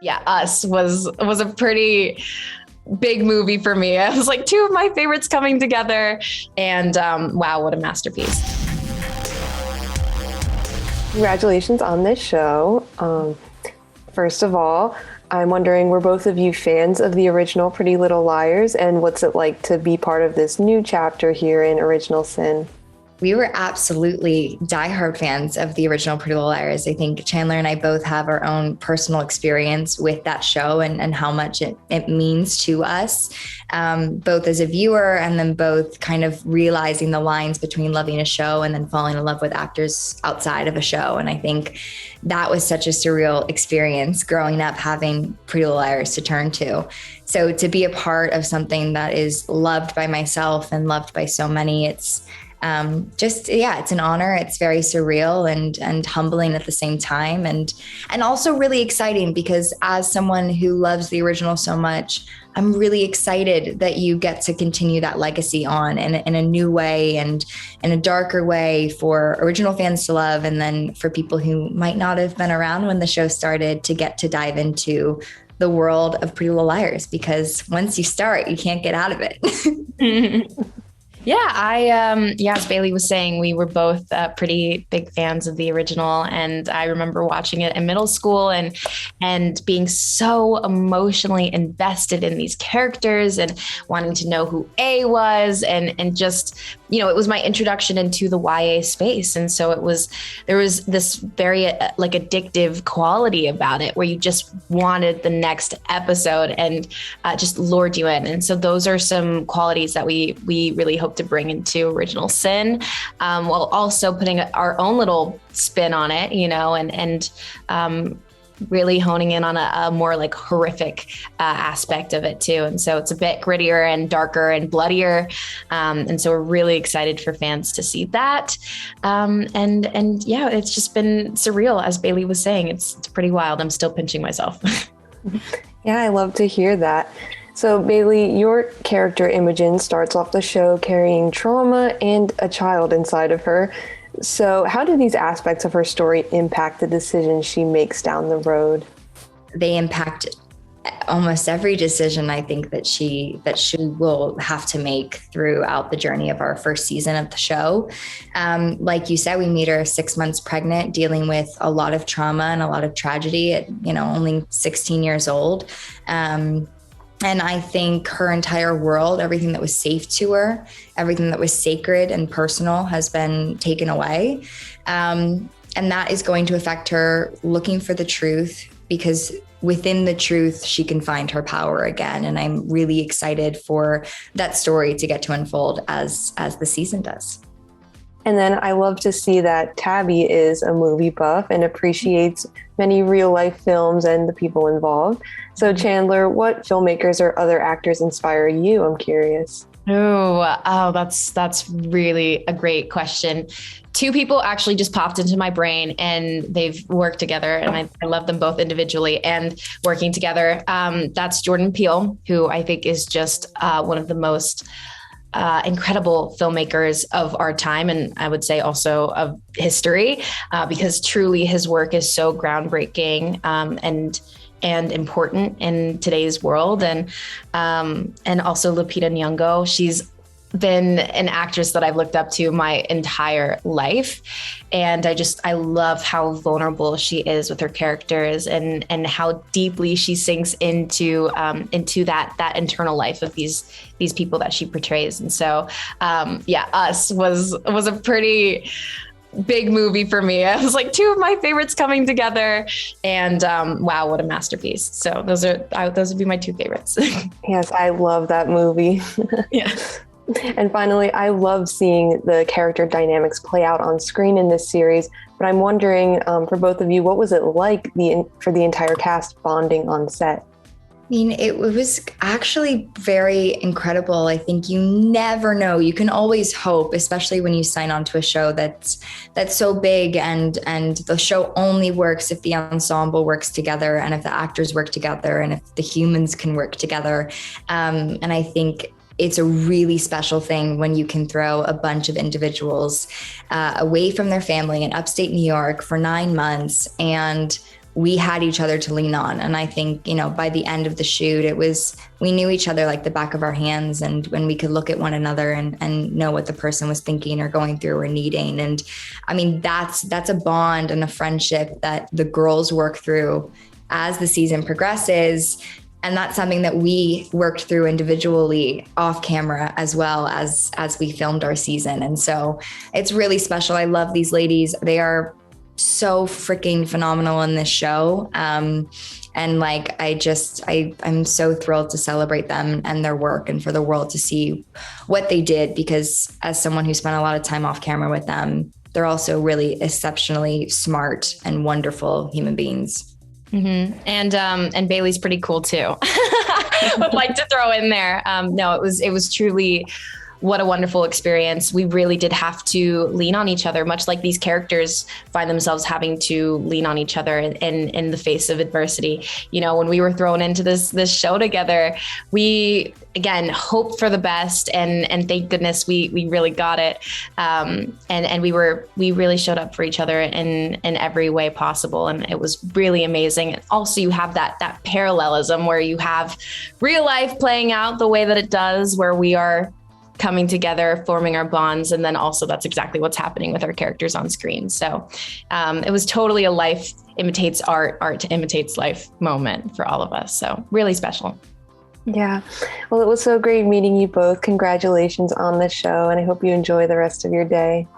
Yeah, Us was a pretty big movie for me. It was like two of my favorites coming together, and wow, what a masterpiece. Congratulations on this show. First of all, I'm wondering, were both of you fans of the original Pretty Little Liars, and what's it like to be part of this new chapter here in Original Sin? We were absolutely diehard fans of the original Pretty Little Liars. I think Chandler and I both have our own personal experience with that show and how much it means to us, both as a viewer and then both kind of realizing the lines between loving a show and then falling in love with actors outside of a show. And I think that was such a surreal experience growing up, having Pretty Little Liars to turn to. So to be a part of something that is loved by myself and loved by so many, it's it's an honor. It's very surreal and humbling at the same time, and also really exciting, because as someone who loves the original so much, I'm really excited that you get to continue that legacy on in a new way and in a darker way for original fans to love, and then for people who might not have been around when the show started to get to dive into the world of Pretty Little Liars, because once you start, you can't get out of it. Yeah, as Bailee was saying, we were both pretty big fans of the original, and I remember watching it in middle school and being so emotionally invested in these characters and wanting to know who A was, and just, it was my introduction into the YA space, and so there was this very addictive quality about it where you just wanted the next episode and just lured you in, and so those are some qualities that we really hope to bring into Original Sin, while also putting our own little spin on it, and really honing in on a more like horrific aspect of it too. And so it's a bit grittier and darker and bloodier. And so we're really excited for fans to see that. And yeah, it's just been surreal. As Bailee was saying, it's pretty wild. I'm still pinching myself. Yeah, I love to hear that. So Bailee, your character Imogen starts off the show carrying trauma and a child inside of her. So how do these aspects of her story impact the decisions she makes down the road? They impact almost every decision, I think, that she will have to make throughout the journey of our first season of the show. Like you said, we meet her 6 months pregnant, dealing with a lot of trauma and a lot of tragedy at, only 16 years old. And I think her entire world, everything that was safe to her, everything that was sacred and personal has been taken away. And that is going to affect her looking for the truth, because within the truth, she can find her power again. And I'm really excited for that story to get to unfold as the season does. And then I love to see that Tabby is a movie buff and appreciates many real life films and the people involved. So Chandler, what filmmakers or other actors inspire you? I'm curious. Oh, that's really a great question. Two people actually just popped into my brain, and they've worked together, and I love them both individually and working together. That's Jordan Peele, who I think is just one of the most incredible filmmakers of our time, and I would say also of history, because truly his work is so groundbreaking and important in today's world. And also Lupita Nyong'o, she's been an actress that I've looked up to my entire life. And I love how vulnerable she is with her characters and how deeply she sinks into that internal life of these people that she portrays. And so, Us was a pretty big movie for me. It was like two of my favorites coming together, and wow, what a masterpiece. So those would be my two favorites. Yes, I love that movie. Yeah. And finally, I love seeing the character dynamics play out on screen in this series, but I'm wondering, for both of you, what was it like for the entire cast bonding on set? I mean, it was actually very incredible. I think you never know. You can always hope, especially when you sign on to a show that's so big, and the show only works if the ensemble works together, and if the actors work together, and if the humans can work together. And I think it's a really special thing when you can throw a bunch of individuals away from their family in upstate New York for 9 months and we had each other to lean on. And I think, you know, by the end of the shoot, we knew each other like the back of our hands, and when we could look at one another and know what the person was thinking or going through or needing. And I mean, that's a bond and a friendship that the girls work through as the season progresses. And that's something that we worked through individually off camera as well as we filmed our season. And so it's really special. I love these ladies. They are so freaking phenomenal in this show. And like, I'm so thrilled to celebrate them and their work, and for the world to see what they did, because as someone who spent a lot of time off camera with them, they're also really exceptionally smart and wonderful human beings. Mm-hmm. And Bailee's pretty cool too. Would like to throw in there. No, it was truly what a wonderful experience. We really did have to lean on each other, much like these characters find themselves having to lean on each other in the face of adversity. You know, when we were thrown into this show together, we again hoped for the best, and thank goodness we really got it. And we really showed up for each other in every way possible, and it was really amazing. And also, you have that parallelism where you have real life playing out the way that it does, where we are coming together, forming our bonds. And then also that's exactly what's happening with our characters on screen. So it was totally a life imitates art imitates life moment for all of us. So really special. Yeah. Well, it was so great meeting you both. Congratulations on the show, and I hope you enjoy the rest of your day.